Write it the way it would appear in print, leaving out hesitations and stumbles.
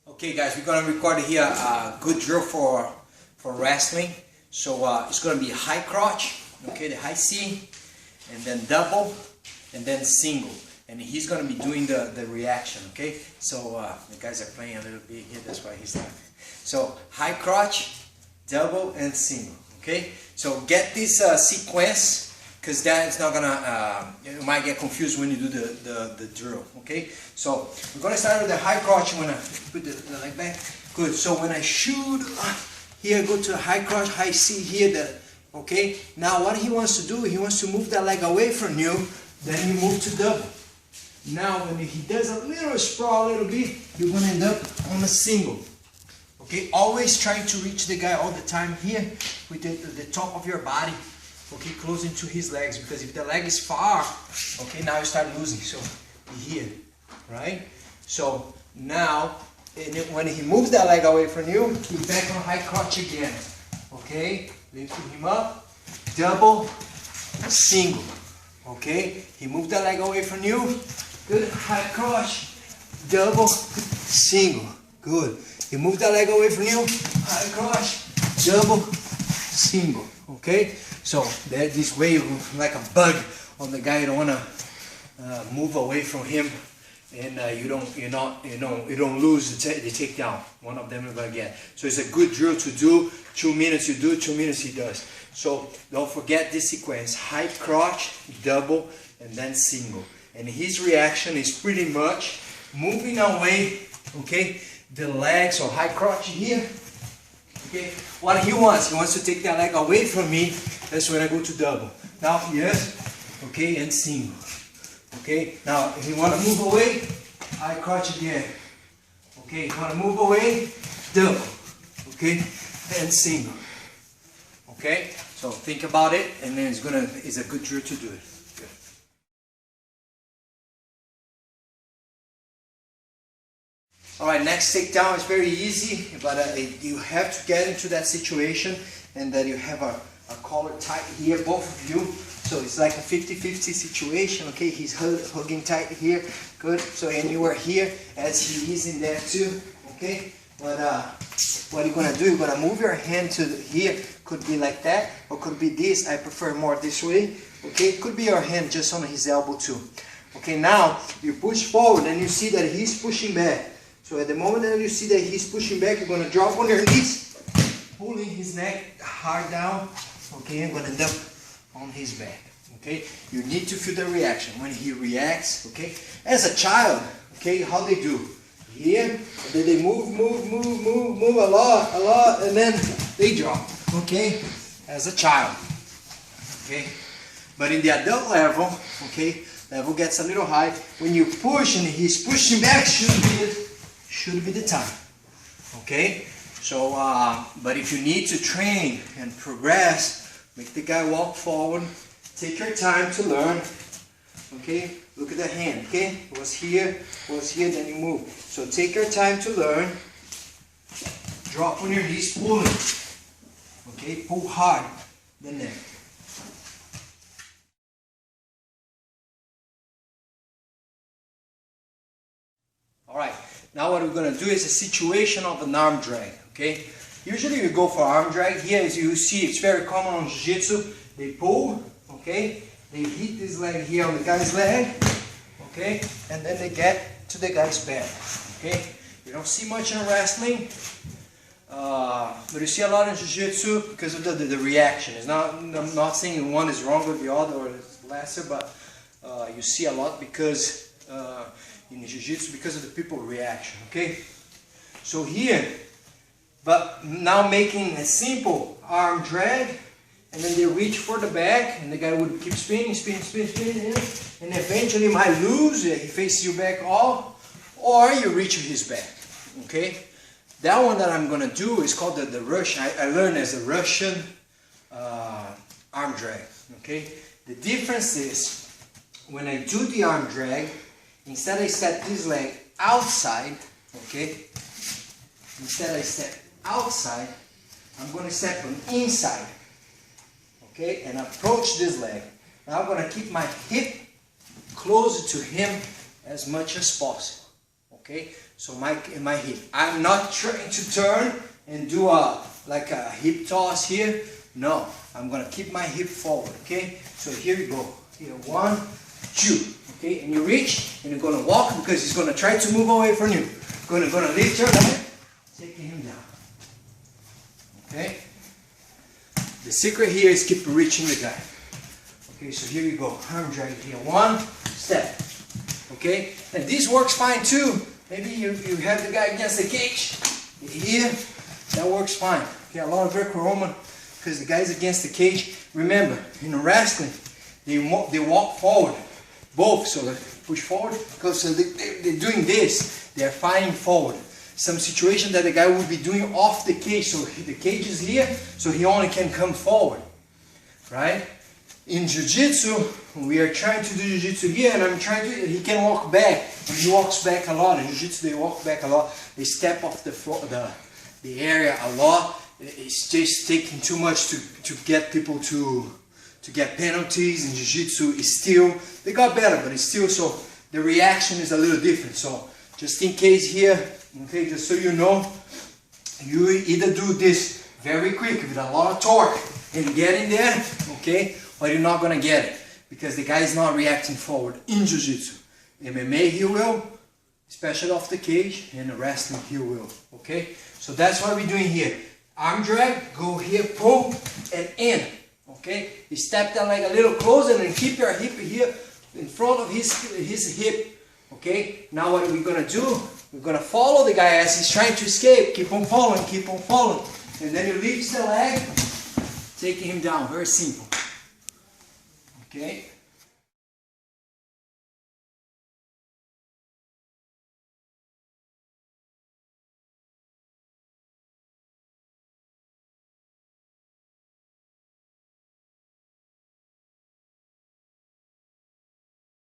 Okay guys, we're going to record here a good drill for wrestling. So it's going to be high crotch, okay, the high C, and then double, and then single. And he's going to be doing the reaction, okay? So the guys are playing a little bit here, that's why he's laughing. So high crotch, double, and single, okay? So get this sequence, because that is not gonna, you might get confused when you do the drill, okay? So we're gonna start with the high crotch. I'm gonna put the leg back. Good. So when I shoot here, go to the high crotch, high C here. Okay. Now what he wants to do, he wants to move that leg away from you. Then you move to double. Now when he does a little sprawl, a little bit, you're gonna end up on a single. Okay. Always trying to reach the guy all the time here with the top of your body. Okay, close into his legs, because if the leg is far, okay, now you start losing. So here, right? So now, when he moves that leg away from you, he's back on high crotch again. Okay, lifting him up, double, single. Okay, he moved that leg away from you. Good, high crotch, double, single. Good. He moved that leg away from you. High crotch, double, single. Okay. So that this way, like a bug on the guy, you don't want to move away from him, and you don't lose the takedown. One of them you're gonna get. So it's a good drill to do. 2 minutes you do, 2 minutes he does. So don't forget this sequence: high crotch, double, and then single. And his reaction is pretty much moving away. Okay, the legs or high crotch here. Okay, what he wants to take that leg away from me. That's when I go to double. Now, yes, okay, and single. Okay, now if you want to move away, high crotch again. Okay, if you want to move away, double. Okay, and single. Okay, so think about it, and then it's a good drill to do it. Good. All right, next takedown is very easy, but you have to get into that situation, and then you have a collar tight here, both of you. So it's like a 50-50 situation, okay? He's hugging tight here, good. So, and you are here as he is in there too, okay? But what you're gonna do, you're gonna move your hand to here. Could be like that, or could be this. I prefer more this way, okay? Could be your hand just on his elbow too. Okay, now you push forward and you see that he's pushing back. So at the moment that you see that he's pushing back, you're gonna drop on your knees, pulling his neck hard down. Okay, I'm gonna end up on his back. Okay, you need to feel the reaction when he reacts. Okay, as a child, okay, how they do here, and then they move a lot, and then they drop. Okay, as a child. Okay, but in the adult level, okay, level gets a little high. When you push and he's pushing back, should be the time. Okay. So, but if you need to train and progress, make the guy walk forward, take your time to learn, okay? Look at the hand, okay? It was here, then you move. So take your time to learn, drop on your knees, pulling, okay? Pull hard, the neck. All right, now what we're gonna do is a situation of an arm drag. Okay, usually we go for arm drag. Here, as you see, it's very common on Jiu Jitsu. They pull, okay, they hit this leg here on the guy's leg, okay, and then they get to the guy's back. Okay, you don't see much in wrestling, but you see a lot in Jiu Jitsu because of the reaction. It's not, I'm not saying one is wrong with the other or it's lesser, but you see a lot because in Jiu Jitsu because of the people reaction. Okay, so here. But now making a simple arm drag, and then they reach for the back, and the guy would keep spinning, and eventually might lose it. He faces you back all, or you reach his back. Okay, that one that I'm gonna do is called the Russian. I learned as a Russian arm drag. Okay, the difference is when I do the arm drag, instead I set this leg outside. Okay, instead I step outside, I'm going to step on inside, okay, and approach this leg. Now I'm going to keep my hip closer to him as much as possible, Okay, so my hip. I'm not trying to turn and do like a hip toss here. No, I'm gonna keep my hip forward. Okay, so here we go. Here, 1, 2. Okay, and you reach and you're gonna walk because he's gonna try to move away from you. Gonna lift your leg, taking him down. Okay. The secret here is keep reaching the guy. Okay, so here you go. Arm drag here. 1 step. Okay, and this works fine too. Maybe you have the guy against the cage here. That works fine. Okay, a lot of Greco-Roman because the guy's against the cage. Remember, in wrestling, they walk forward, both. So they push forward because they're doing this. They're fighting forward. Some situation that the guy would be doing off the cage. So the cage is here, so he only can come forward, right? In Jiu Jitsu, we are trying to do Jiu Jitsu here, and I'm trying to. He can walk back, and he walks back a lot. In Jiu Jitsu, they walk back a lot. They step off the floor, the area a lot. It's just taking too much to get people to get penalties. In Jiu Jitsu, it's still they got better, but it's still so the reaction is a little different. So just in case here, okay, just so you know, you either do this very quick with a lot of torque and get in there, okay. But you're not gonna get it because the guy is not reacting forward in Jiu Jitsu. MMA he will, especially off the cage, and the wrestling he will. Okay, so that's what we're doing here. Arm drag, go here, pull, and in. Okay, you step that leg a little closer and then keep your hip here in front of his hip. Okay, now what are we gonna do? We're gonna follow the guy as he's trying to escape. Keep on following, and then you lift the leg, taking him down. Very simple. Okay.